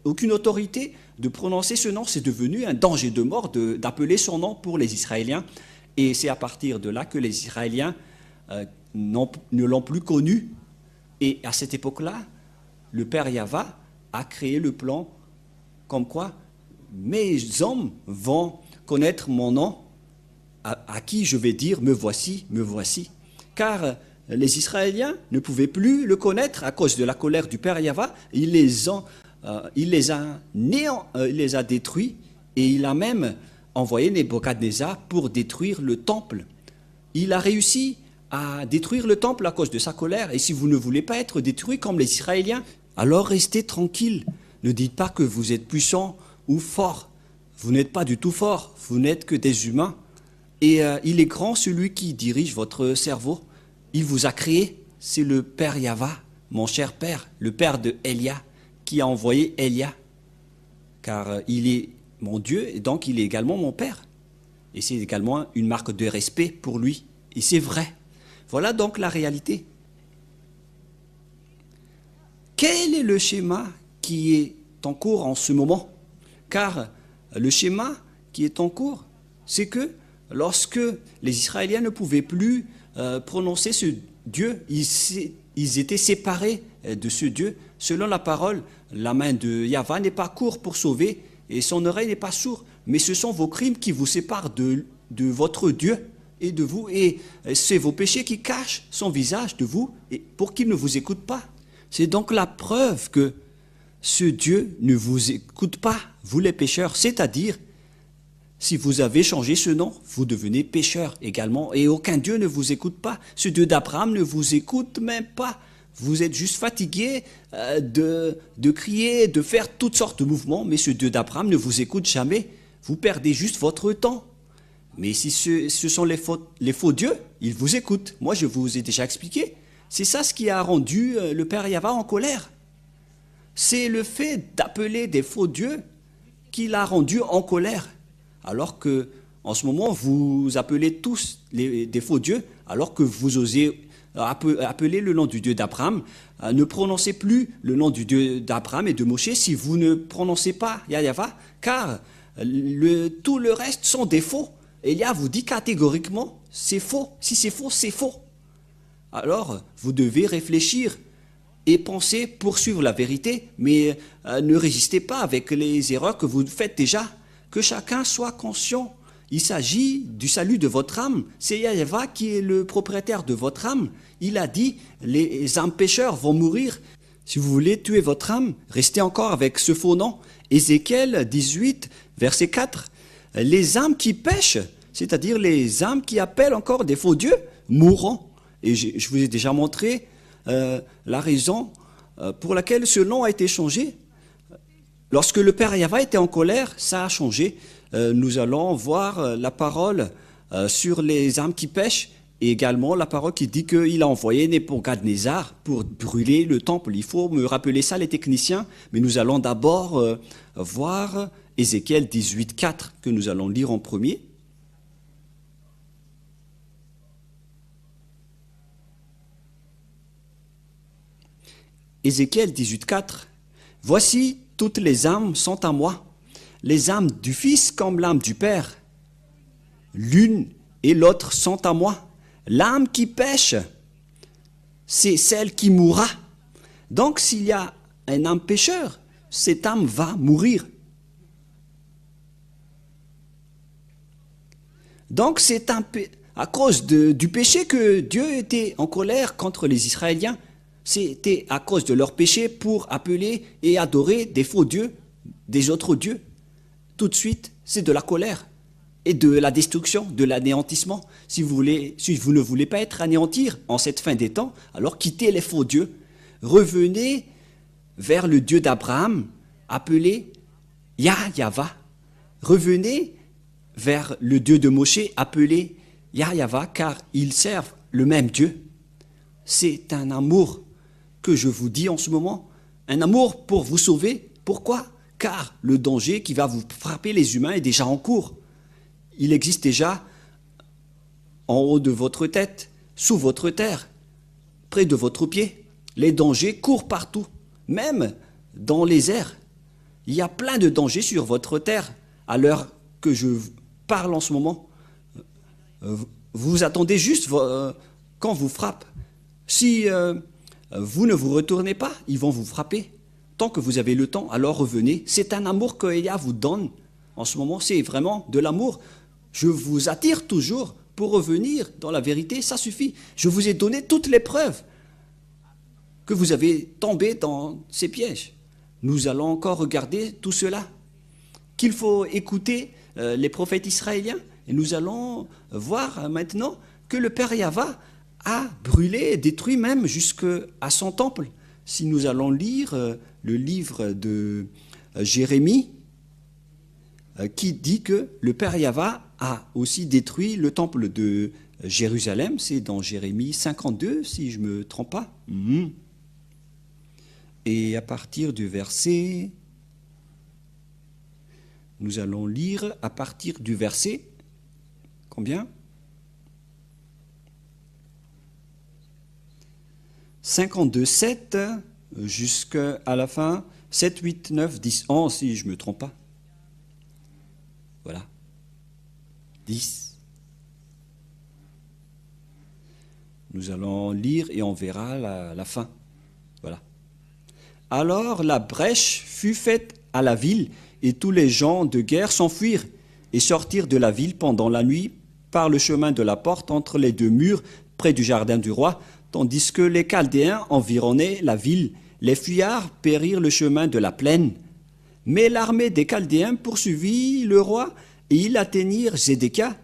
aucune autorité de prononcer ce nom. C'est devenu un danger de mort d'appeler son nom pour les Israéliens. Et c'est à partir de là que les Israéliens ne l'ont plus connu. Et à cette époque-là, le Père Yahva a créé le plan comme quoi mes hommes vont connaître mon nom, à qui je vais dire me voici, me voici. Car les Israéliens ne pouvaient plus le connaître à cause de la colère du Père Yahva. Il les a détruits et il a même envoyé Nebuchadnezzar pour détruire le temple. Il a réussi à détruire le temple à cause de sa colère. Et si vous ne voulez pas être détruits comme les Israéliens, alors restez tranquilles. Ne dites pas que vous êtes puissant ou fort. Vous n'êtes pas du tout fort, vous n'êtes que des humains. Et il est grand celui qui dirige votre cerveau. Il vous a créé, c'est le Père Yahva, mon cher Père, le Père de Elia, qui a envoyé Elia. Car il est mon Dieu et donc il est également mon Père. Et c'est également une marque de respect pour lui. Et c'est vrai. Voilà donc la réalité. Quel est le schéma qui est en cours en ce moment? Car le schéma qui est en cours, c'est que lorsque les Israéliens ne pouvaient plus prononcer ce Dieu, ils étaient séparés de ce Dieu. Selon la parole, la main de Yahva n'est pas courte pour sauver et son oreille n'est pas sourde, mais ce sont vos crimes qui vous séparent de votre Dieu et de vous, et c'est vos péchés qui cachent son visage de vous et pour qu'il ne vous écoute pas. C'est donc la preuve que ce Dieu ne vous écoute pas, vous les pécheurs, c'est-à-dire Si vous avez changé ce nom, vous devenez pécheur également. Et aucun Dieu ne vous écoute pas. Ce Dieu d'Abraham ne vous écoute même pas. Vous êtes juste fatigué de crier, de faire toutes sortes de mouvements, mais ce Dieu d'Abraham ne vous écoute jamais. Vous perdez juste votre temps. Mais si ce sont les faux dieux, ils vous écoutent. Moi, je vous ai déjà expliqué. C'est ça ce qui a rendu le père Yahva en colère. C'est le fait d'appeler des faux dieux qui l'a rendu en colère. Alors que, en ce moment, vous appelez tous des faux dieux, alors que vous osez appeler le nom du Dieu d'Abraham. Ne prononcez plus le nom du Dieu d'Abraham et de Moshe si vous ne prononcez pas Yahva, car tout le reste sont des faux. Élia vous dit catégoriquement, c'est faux. Si c'est faux, c'est faux. Alors, vous devez réfléchir et penser, poursuivre la vérité, mais ne résistez pas avec les erreurs que vous faites déjà. Que chacun soit conscient. Il s'agit du salut de votre âme. C'est Yahva qui est le propriétaire de votre âme. Il a dit, les âmes pécheurs vont mourir. Si vous voulez tuer votre âme, restez encore avec ce faux nom. Ézéchiel 18, verset 4. Les âmes qui pêchent, c'est-à-dire les âmes qui appellent encore des faux dieux, mourront. Et je vous ai déjà montré la raison pour laquelle ce nom a été changé. Lorsque le père Yahva était en colère, ça a changé. Nous allons voir la parole sur les âmes qui pêchent et également la parole qui dit qu'il a envoyé Nebuchadnezzar pour brûler le temple. Il faut me rappeler ça, les techniciens, mais nous allons d'abord voir Ézéchiel 18, 4 que nous allons lire en premier. Ézéchiel 18, 4. Voici, toutes les âmes sont à moi, les âmes du Fils comme l'âme du Père. L'une et l'autre sont à moi. L'âme qui pêche, c'est celle qui mourra. Donc s'il y a un âme pécheur, cette âme va mourir. Donc c'est à cause du péché que Dieu était en colère contre les Israéliens. C'était à cause de leur péché pour appeler et adorer des faux dieux, des autres dieux. Tout de suite, c'est de la colère et de la destruction, de l'anéantissement. Si vous ne voulez pas être anéantir en cette fin des temps, alors quittez les faux dieux. Revenez vers le Dieu d'Abraham, appelé Yahva. Revenez vers le Dieu de Moshe, appelé Yahva, car ils servent le même Dieu. C'est un amour que je vous dis en ce moment, un amour pour vous sauver. Pourquoi? Car le danger qui va vous frapper les humains est déjà en cours. Il existe déjà en haut de votre tête, sous votre terre, près de votre pied. Les dangers courent partout, même dans les airs. Il y a plein de dangers sur votre terre à l'heure que je parle en ce moment. Vous attendez juste quand vous frappe. Si vous ne vous retournez pas, ils vont vous frapper. Tant que vous avez le temps, alors revenez. C'est un amour que Elia vous donne. En ce moment, c'est vraiment de l'amour. Je vous attire toujours pour revenir dans la vérité, ça suffit. Je vous ai donné toutes les preuves que vous avez tombé dans ces pièges. Nous allons encore regarder tout cela. Qu'il faut écouter les prophètes israéliens. Et nous allons voir maintenant que le Père Yahva a brûlé et détruit même jusqu'à son temple. Si nous allons lire le livre de Jérémie, qui dit que le Père Yahva a aussi détruit le temple de Jérusalem, c'est dans Jérémie 52, si je ne me trompe pas. Et à partir du verset, nous allons lire à partir du verset, combien ? 52, 7, jusqu'à la fin, 7, 8, 9, 10, 11, si je ne me trompe pas. Voilà. 10. Nous allons lire et on verra la fin. Voilà. Alors la brèche fut faite à la ville, et tous les gens de guerre s'enfuirent et sortirent de la ville pendant la nuit par le chemin de la porte entre les deux murs près du jardin du roi, tandis que les Chaldéens environnaient la ville. Les fuyards périrent le chemin de la plaine. Mais l'armée des Chaldéens poursuivit le roi Et ils atteignirent Zédécia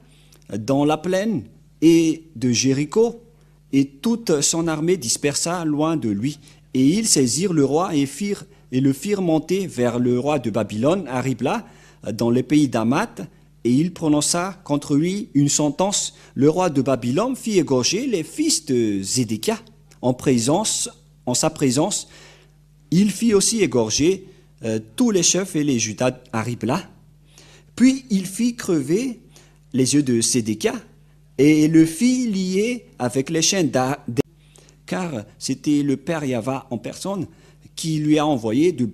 dans la plaine et de Jéricho, et toute son armée dispersa loin de lui. Et ils saisirent le roi et le firent monter vers le roi de Babylone, à Ribla, dans le pays d'Hamath, et il prononça contre lui une sentence. Le roi de Babylone fit égorger les fils de Zédécia en sa présence. Il fit aussi égorger tous les chefs et les Judas à Ribla. Puis il fit crever les yeux de Sédécia et le fit lier avec les chaînes car c'était le père Yahva en personne qui lui a envoyé de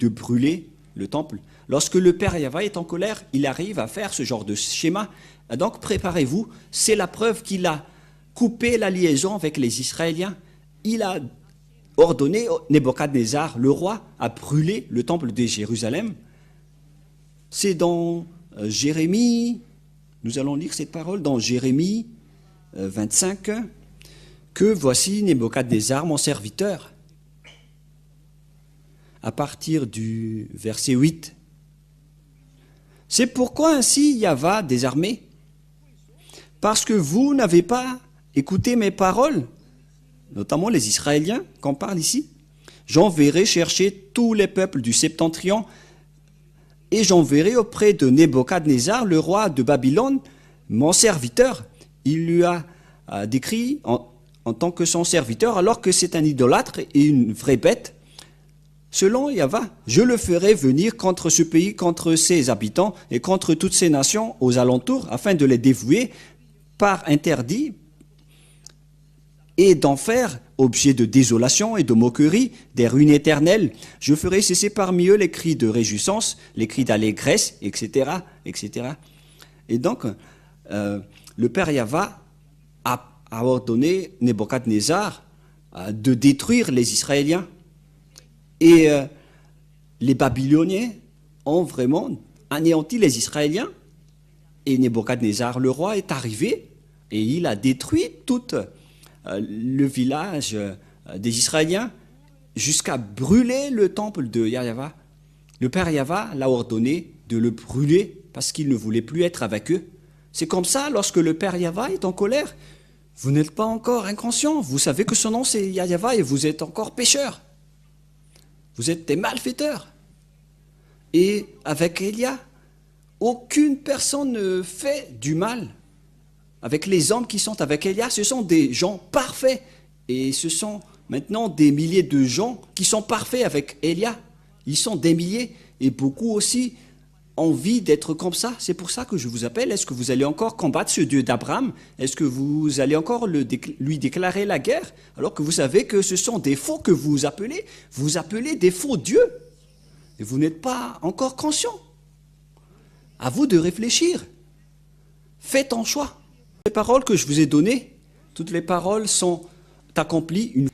brûler le temple. Lorsque le père Yahva est en colère, il arrive à faire ce genre de schéma. Donc préparez-vous, c'est la preuve qu'il a coupé la liaison avec les Israéliens. Il a ordonné Nebuchadnezzar, le roi, à brûler le temple de Jérusalem. C'est dans Jérémie, nous allons lire cette parole dans Jérémie 25, que voici Nebuchadnezzar, mon serviteur. À partir du verset 8. C'est pourquoi ainsi Yahva des armées, parce que vous n'avez pas écouté mes paroles, notamment les Israéliens qu'on parle ici, j'enverrai chercher tous les peuples du septentrion et j'enverrai auprès de Nebuchadnezzar, le roi de Babylone, mon serviteur. Il lui a décrit en tant que son serviteur, alors que c'est un idolâtre et une vraie bête. Selon Yahva, je le ferai venir contre ce pays, contre ses habitants et contre toutes ces nations aux alentours, afin de les dévouer par interdit et d'en faire objet de désolation et de moquerie, des ruines éternelles. Je ferai cesser parmi eux les cris de réjouissance, les cris d'allégresse, etc., etc. Et donc, le père Yahva a ordonné Nebuchadnezzar de détruire les Israéliens. Et les Babyloniens ont vraiment anéanti les Israéliens. Et Nebuchadnezzar, le roi, est arrivé et il a détruit tout le village des Israéliens jusqu'à brûler le temple de Yahva. Le père Yahva l'a ordonné de le brûler parce qu'il ne voulait plus être avec eux. C'est comme ça, lorsque le père Yahva est en colère, vous n'êtes pas encore inconscient. Vous savez que son nom c'est Yahva et vous êtes encore pécheurs. Vous êtes des malfaiteurs. Et avec Élia, aucune personne ne fait du mal. Avec les hommes qui sont avec Élia, ce sont des gens parfaits. Et ce sont maintenant des milliers de gens qui sont parfaits avec Élia. Ils sont des milliers et beaucoup aussi ont envie d'être comme ça. C'est pour ça que je vous appelle. Est-ce que vous allez encore combattre ce Dieu d'Abraham? Est-ce que vous allez encore lui déclarer la guerre alors que vous savez que ce sont des faux que vous appelez? Vous appelez des faux dieux. Et vous n'êtes pas encore conscient. À vous de réfléchir. Faites un choix. Les paroles que je vous ai données, toutes les paroles sont accomplies une